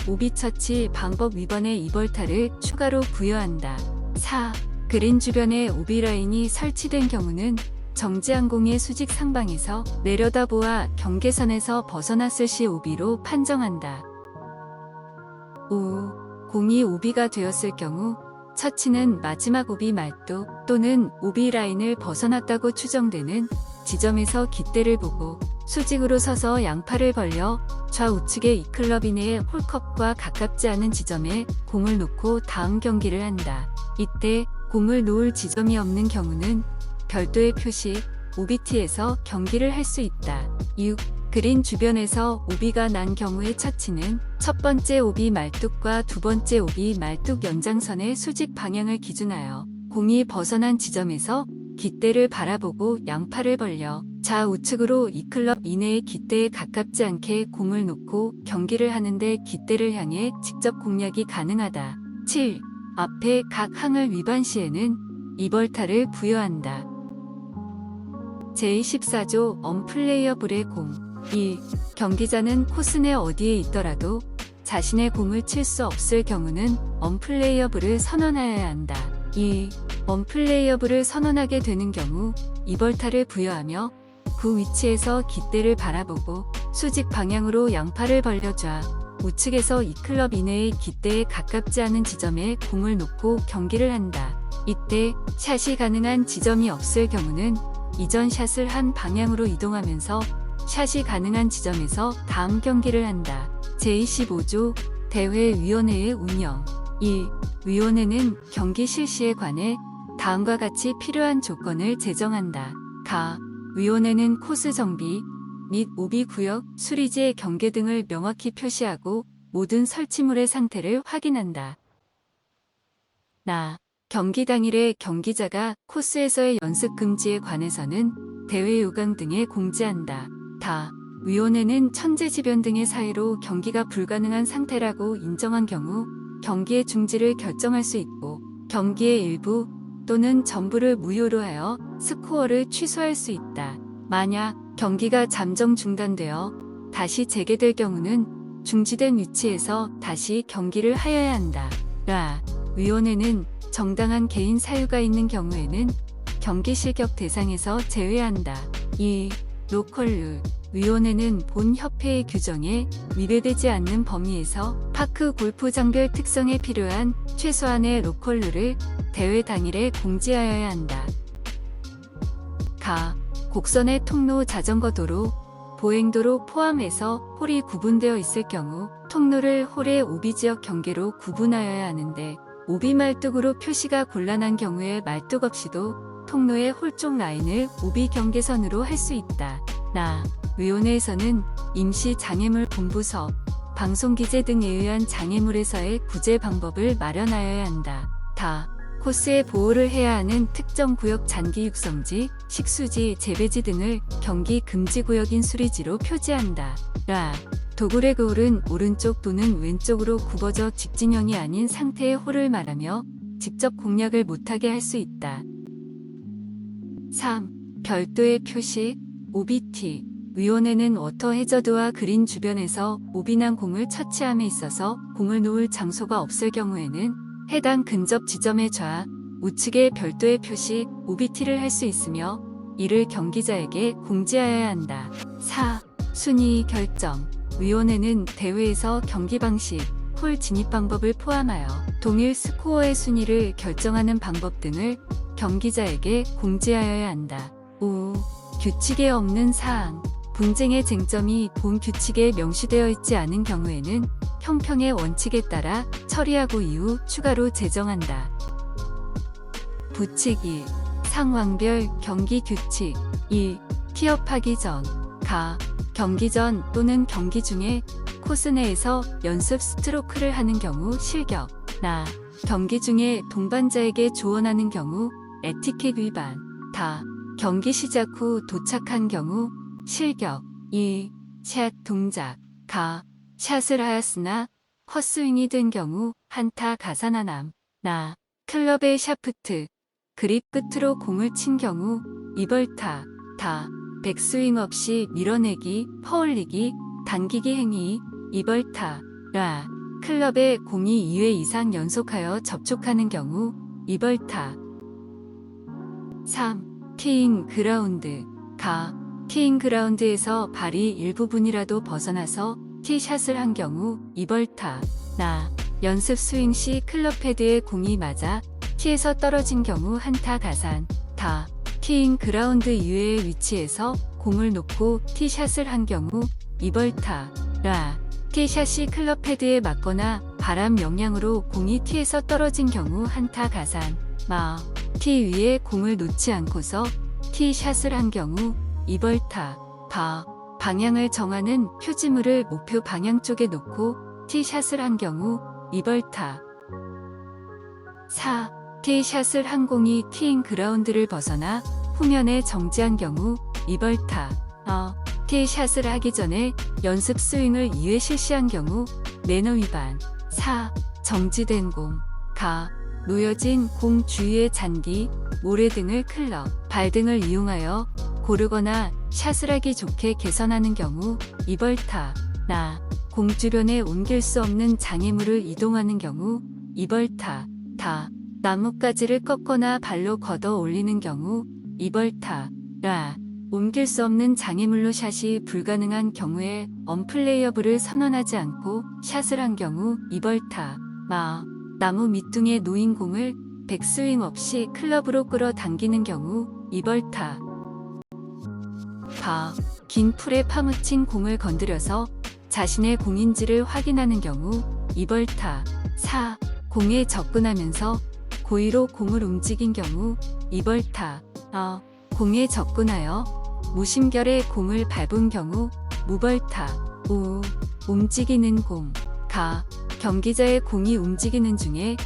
오비 처치 방법 위반의 이벌타를 추가로 부여한다. 4. 그린 주변에 오비 라인이 설치된 경우는 정지한 공의 수직 상방에서 내려다보아 경계선에서 벗어났을 시 오비로 판정한다. 5. 공이 오비가 되었을 경우 처치는 마지막 오비 말뚝 또는 오비 라인을 벗어났다고 추정되는 지점에서 깃대를 보고 수직으로 서서 양팔을 벌려 좌우측의 이 클럽 이내의 홀컵과 가깝지 않은 지점에 공을 놓고 다음 경기를 한다. 이때 공을 놓을 지점이 없는 경우는 별도의 표식 OBT에서 경기를 할 수 있다. 6. 그린 주변에서 오비가 난 경우의 처치는 첫 번째 오비 말뚝과 두 번째 오비 말뚝 연장선의 수직 방향을 기준하여 공이 벗어난 지점에서 깃대를 바라보고 양팔을 벌려 좌우측으로 이 클럽 이내의 깃대에 가깝지 않게 공을 놓고 경기를 하는데 깃대를 향해 직접 공략이 가능하다. 7. 앞에 각 항을 위반 시에는 2벌타를 부여한다. 제14조 언플레이어블의 공. 1. 경기자는 코스 내 어디에 있더라도 자신의 공을 칠 수 없을 경우는 언플레이어블을 선언하여야 한다. 2. 언플레이어블을 선언하게 되는 경우 2벌타를 부여하며 그 위치에서 깃대를 바라보고 수직 방향으로 양팔을 벌려 좌 우측에서 이 클럽 이내의 깃대에 가깝지 않은 지점에 공을 놓고 경기를 한다. 이때 샷이 가능한 지점이 없을 경우는 이전 샷을 한 방향으로 이동하면서 샷이 가능한 지점에서 다음 경기를 한다. 제25조 대회위원회의 운영. 1. 위원회는 경기 실시에 관해 다음과 같이 필요한 조건을 제정한다. 가. 위원회는 코스 정비 및 오비 구역, 수리지의 경계 등을 명확히 표시하고 모든 설치물의 상태를 확인한다. 나. 경기 당일에 경기자가 코스에서의 연습 금지에 관해서는 대회 요강 등에 공지한다. 다. 위원회는 천재지변 등의 사유로 경기가 불가능한 상태라고 인정한 경우 경기의 중지를 결정할 수 있고 경기의 일부 또는 전부를 무효로 하여 스코어를 취소할 수 있다. 만약 경기가 잠정 중단되어 다시 재개될 경우는 중지된 위치에서 다시 경기를 하여야 한다. 라. 위원회는 정당한 개인 사유가 있는 경우에는 경기 실격 대상에서 제외한다. 2. 로컬룰. 위원회는 본 협회의 규정에 위배되지 않는 범위에서 파크 골프장별 특성에 필요한 최소한의 로컬룰을 대회 당일에 공지하여야 한다. 가. 곡선의 통로 자전거 도로, 보행도로 포함해서 홀이 구분되어 있을 경우 통로를 홀의 오비 지역 경계로 구분하여야 하는데 오비 말뚝으로 표시가 곤란한 경우에 말뚝 없이도 통로의 홀쪽 라인을 오비 경계선으로 할 수 있다. 나. 위원회에서는 임시 장애물 본부서, 방송기재 등에 의한 장애물에서의 구제 방법을 마련하여야 한다. 다. 코스에 보호를 해야 하는 특정 구역 잔기 육성지, 식수지, 재배지 등을 경기 금지 구역인 수리지로 표지한다. 라. 도굴의 그 홀은 오른쪽 또는 왼쪽으로 굽어져 직진형이 아닌 상태의 홀을 말하며 직접 공략을 못하게 할 수 있다. 3. 별도의 표시, OBT. 위원회는 워터 해저드와 그린 주변에서 오비난 공을 처치함에 있어서 공을 놓을 장소가 없을 경우에는 해당 근접 지점의 좌, 우측에 별도의 표시, OBT를 할 수 있으며 이를 경기자에게 공지하여야 한다. 4. 순위 결정. 위원회는 대회에서 경기 방식, 홀 진입 방법을 포함하여 동일 스코어의 순위를 결정하는 방법 등을 경기자에게 공지하여야 한다. 5. 규칙에 없는 사항. 분쟁의 쟁점이 본 규칙에 명시되어 있지 않은 경우에는 형평의 원칙에 따라 처리하고 이후 추가로 제정한다. 부칙 1. 상황별 경기 규칙. 1. 티업하기 전. 가. 경기 전 또는 경기 중에 코스 내에서 연습 스트로크를 하는 경우 실격. 나. 경기 중에 동반자에게 조언하는 경우 에티켓 위반. 다. 경기 시작 후 도착한 경우 실격. 2. 샷 동작. 가. 샷을 하였으나 헛스윙이 된 경우 한타 가산하남. 나. 클럽의 샤프트, 그립 끝으로 공을 친 경우 2벌타. 다. 백스윙 없이 밀어내기, 퍼올리기, 당기기 행위 2벌타. 라. 클럽에 공이 2회 이상 연속하여 접촉하는 경우 2벌타. 3. 티잉 그라운드. 가. 티잉 그라운드에서 발이 일부분이라도 벗어나서 티샷을 한 경우 2벌타. 나. 연습 스윙 시 클럽 헤드에 공이 맞아 티에서 떨어진 경우 한타 가산. 다. 티잉 그라운드 이외의 위치에서 공을 놓고 티샷을 한 경우 2벌타. 라. 티샷이 클럽 헤드에 맞거나 바람 영향으로 공이 티에서 떨어진 경우 한타 가산. 마. 티 위에 공을 놓지 않고서 티샷을 한 경우 이벌타, 바, 방향을 정하는 표지물을 목표 방향 쪽에 놓고 티샷을 한 경우 이벌타. 4. 티샷을 한 공이 티잉 그라운드를 벗어나 후면에 정지한 경우 이벌타. 티샷을 하기 전에 연습 스윙을 2회 실시한 경우 매너 위반. 4. 정지된 공, 가, 놓여진 공 주위의 잔디, 모래 등을 클럽, 발 등을 이용하여 고르거나 샷을 하기 좋게 개선하는 경우 이벌타. 나, 공 주변에 옮길 수 없는 장애물을 이동하는 경우 이벌타. 다, 나뭇가지를 꺾거나 발로 걷어 올리는 경우 이벌타. 라, 옮길 수 없는 장애물로 샷이 불가능한 경우에 언플레이어블을 선언하지 않고 샷을 한 경우 이벌타. 마, 나무 밑둥에 놓인 공을 백스윙 없이 클럽으로 끌어당기는 경우 이벌타. 바, 긴 풀에 파묻힌 공을 건드려서 자신의 공인지를 확인하는 경우 이벌타. 4. 공에 접근하면서 고의로 공을 움직인 경우 이벌타. 공에 접근하여 무심결에 공을 밟은 경우 무벌타. 5. 움직이는 공, 가, 경기자의 공이 움직이는 중에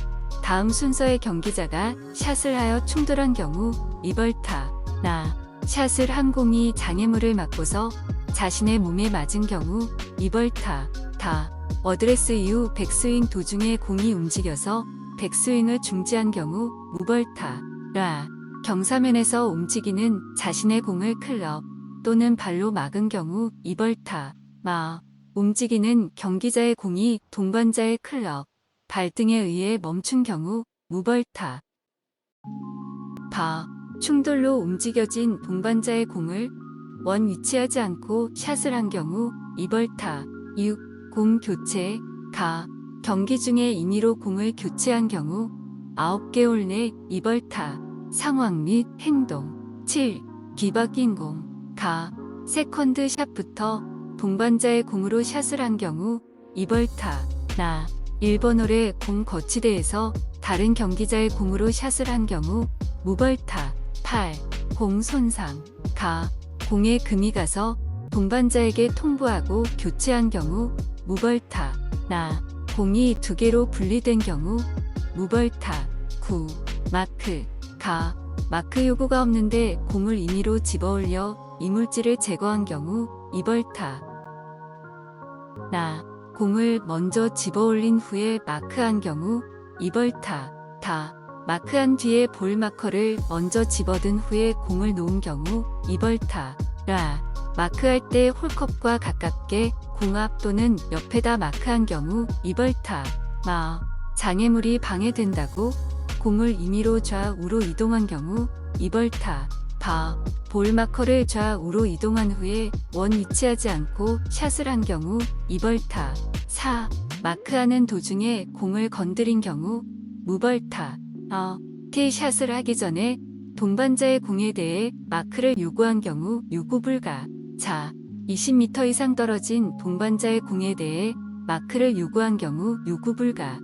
다음 순서의 경기자가 샷을 하여 충돌한 경우 이벌타. 나, 샷을 한 공이 장애물을 맞고서 자신의 몸에 맞은 경우 이벌타. 다, 어드레스 이후 백스윙 도중에 공이 움직여서 백스윙을 중지한 경우 무벌타. 라, 경사면에서 움직이는 자신의 공을 클럽 또는 발로 막은 경우 이벌타. 마, 움직이는 경기자의 공이 동반자의 클럽, 발 등에 의해 멈춘 경우 무벌타. 바, 충돌로 움직여진 동반자의 공을 원 위치하지 않고 샷을 한 경우 이벌타. 6. 공 교체, 가, 경기 중에 임의로 공을 교체한 경우 9개 홀 내 이벌타. 상황 및 행동. 7. 뒤바뀐 공, 가, 세컨드 샷부터 동반자의 공으로 샷을 한 경우 이벌타. 나, 1번 홀에 공 거치대에서 다른 경기자의 공으로 샷을 한 경우 무벌타. 8. 공 손상, 가, 공에 금이 가서 동반자에게 통보하고 교체한 경우 무벌타. 나, 공이 2개로 분리된 경우 무벌타. 9. 마크, 가, 마크 요구가 없는데 공을 임의로 집어올려 이물질을 제거한 경우 이벌타. 나, 공을 먼저 집어올린 후에 마크한 경우 이벌타. 다, 마크한 뒤에 볼 마커를 먼저 집어든 후에 공을 놓은 경우 이벌타. 라, 마크할 때 홀컵과 가깝게 공 앞 또는 옆에다 마크한 경우 이벌타. 마, 장애물이 방해된다고 공을 임의로 좌우로 이동한 경우 이벌타. 바, 볼 마커를 좌우로 이동한 후에 원 위치하지 않고 샷을 한 경우 이벌타. 4. 마크하는 도중에 공을 건드린 경우 무벌타. 티샷을 하기 전에 동반자의 공에 대해 마크를 요구한 경우 요구 불가. 자, 20m 이상 떨어진 동반자의 공에 대해 마크를 요구한 경우 요구 불가.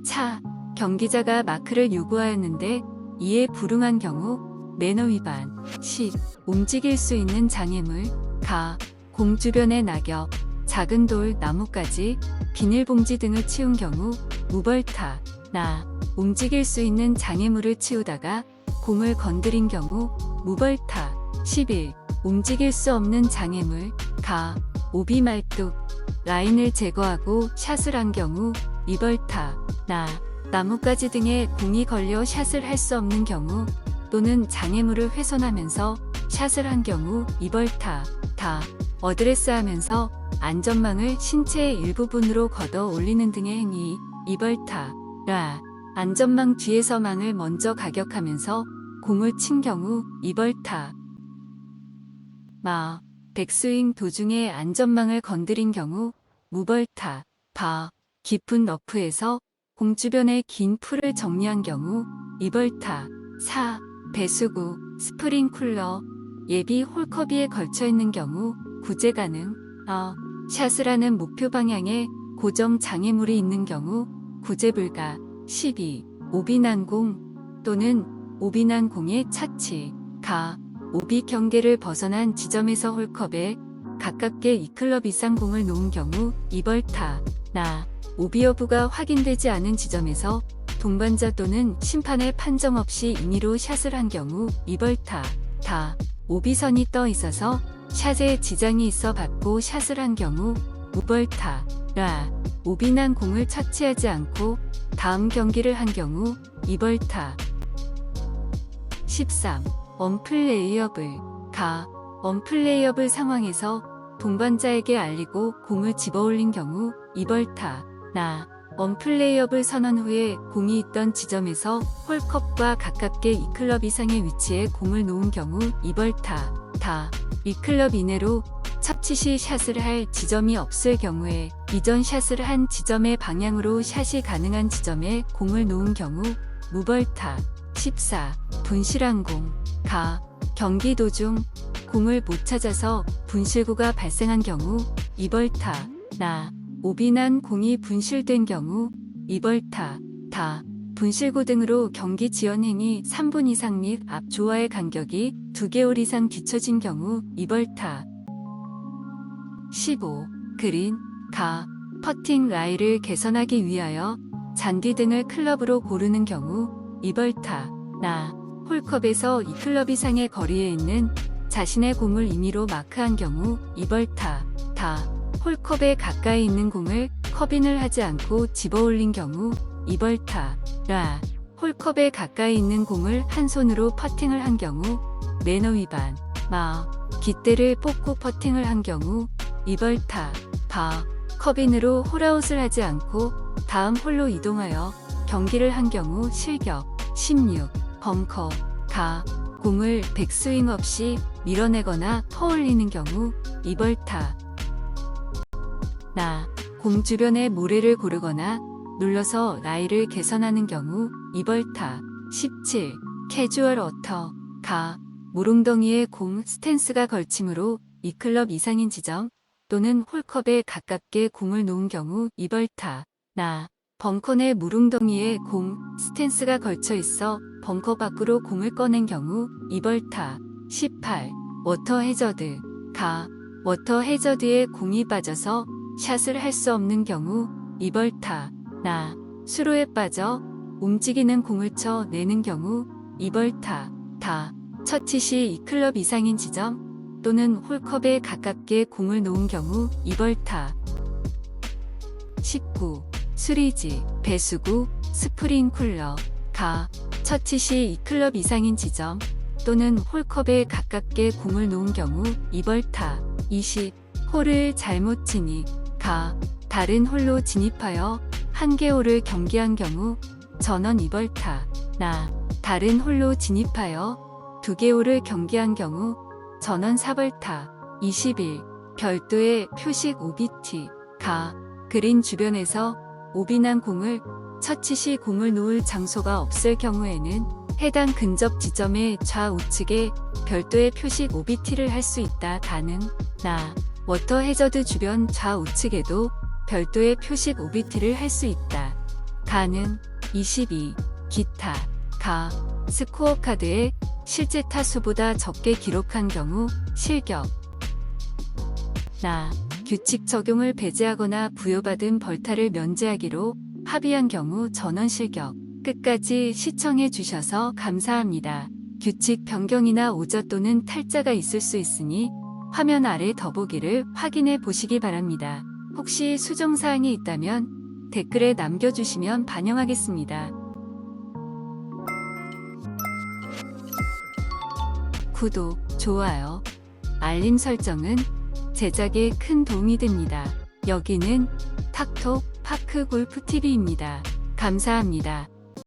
차, 경기자가 마크를 요구하였는데 이에 불응한 경우 매너 위반. 10. 움직일 수 있는 장애물, 가, 공 주변의 낙엽, 작은 돌, 나뭇가지, 비닐봉지 등을 치운 경우 무벌타. 나, 움직일 수 있는 장애물을 치우다가 공을 건드린 경우 무벌타. 11. 움직일 수 없는 장애물, 가, 오비 말뚝, 라인을 제거하고 샷을 한 경우 이벌타. 나, 나뭇가지 등에 공이 걸려 샷을 할 수 없는 경우 또는 장애물을 훼손하면서 샷을 한 경우 이벌타. 다, 어드레스하면서 안전망을 신체의 일부분으로 걷어 올리는 등의 행위 이벌타. 라, 안전망 뒤에서 망을 먼저 가격하면서 공을 친 경우 이벌타. 마, 백스윙 도중에 안전망을 건드린 경우 무벌타. 바, 깊은 러프에서 공 주변의 긴 풀을 정리한 경우 이벌타. 4. 배수구, 스프링쿨러, 예비 홀컵 위에 걸쳐있는 경우 구제 가능. 샷을 하는 목표 방향에 고정 장애물이 있는 경우 구제 불가. 12. 오비난 공 또는 오비난 공의 차치, 가. 오비 경계를 벗어난 지점에서 홀컵에 가깝게 2클럽 이상 공을 놓은 경우 2벌타. 나. 오비 여부가 확인되지 않은 지점에서 동반자 또는 심판의 판정 없이 임의로 샷을 한 경우 2벌타. 다. 오비선이 떠 있어서 샷에 지장이 있어 받고 샷을 한 경우 5벌타. 라. 오비난 공을 처치하지 않고 다음 경기를 한 경우 2벌타. 13. 언플레이어블. 가. 언플레이어블 상황에서 동반자에게 알리고 공을 집어올린 경우 2벌타. 나. 언플레이어블 선언 후에 공이 있던 지점에서 홀컵과 가깝게 2클럽 이상의 위치에 공을 놓은 경우 2벌타. 다. 2클럽 이내로 착지 시 샷을 할 지점이 없을 경우에 이전 샷을 한 지점의 방향으로 샷이 가능한 지점에 공을 놓은 경우 무벌타. 14. 분실한 공. 가. 경기 도중 공을 못 찾아서 분실구가 발생한 경우 2벌타. 나. 오비난 공이 분실된 경우 2벌타. 다. 분실구 등으로 경기 지연 행위 3분 이상 및 앞 조와의 간격이 2개월 이상 뒤처진 경우 2벌타. 15. 그린. 가. 퍼팅 라이를 개선하기 위하여 잔디 등을 클럽으로 고르는 경우 2벌타. 나. 홀컵에서 2클럽 이상의 거리에 있는 자신의 공을 임의로 마크한 경우 2벌타. 다. 홀컵에 가까이 있는 공을 컵인을 하지 않고 집어올린 경우 2벌타. 라. 홀컵에 가까이 있는 공을 한 손으로 퍼팅을 한 경우 매너 위반. 마. 깃대를 뽑고 퍼팅을 한 경우 2벌타. 바. 컵인으로 홀아웃을 하지 않고 다음 홀로 이동하여 경기를 한 경우 실격. 16. 벙커. 가. 공을 백스윙 없이 밀어내거나 퍼올리는 경우 2벌타. 나. 공 주변에 모래를 고르거나 눌러서 라이를 개선하는 경우 2벌타. 17. 캐주얼 어터. 가. 모롱덩이에 공 스탠스가 걸침으로 2클럽 이상인 지점 또는 홀컵에 가깝게 공을 놓은 경우 2벌타. 나. 벙커 내 무릉덩이에 공 스탠스가 걸쳐 있어 벙커 밖으로 공을 꺼낸 경우 2벌타. 18. 워터 해저드. 가. 워터 해저드에 공이 빠져서 샷을 할 수 없는 경우 2벌타. 나. 수로에 빠져 움직이는 공을 쳐 내는 경우 2벌타. 다. 처치 시 2클럽 이상인 지점 또는 홀컵에 가깝게 공을 놓은 경우 2벌타. 19. 수리지, 배수구, 스프링쿨러. 가. 처치 시 2클럽 이상인 지점 또는 홀컵에 가깝게 공을 놓은 경우 2벌타. 20. 홀을 잘못 진입. 가. 다른 홀로 진입하여 한 개 홀을 경기한 경우 전원 2벌타. 나. 다른 홀로 진입하여 2개 홀을 경기한 경우 전원 4벌타. 21. 별도의 표식 OBT. 가. 그린 주변에서 오비난 공을 처치 시 공을 놓을 장소가 없을 경우에는 해당 근접 지점의 좌우측에 별도의 표식 OBT를 할 수 있다. 가능. 나. 워터 해저드 주변 좌우측에도 별도의 표식 OBT를 할 수 있다. 가능. 22. 기타. 가. 스코어 카드에 실제 타수보다 적게 기록한 경우 실격. 나. 규칙 적용을 배제하거나 부여받은 벌타를 면제하기로 합의한 경우 전원 실격. 끝까지 시청해 주셔서 감사합니다. 규칙 변경이나 오자 또는 탈자가 있을 수 있으니 화면 아래 더보기를 확인해 보시기 바랍니다. 혹시 수정사항이 있다면 댓글에 남겨주시면 반영하겠습니다. 구독, 좋아요, 알림 설정은 제작에 큰 도움이 됩니다. 여기는 탁톡 파크골프TV입니다. 감사합니다.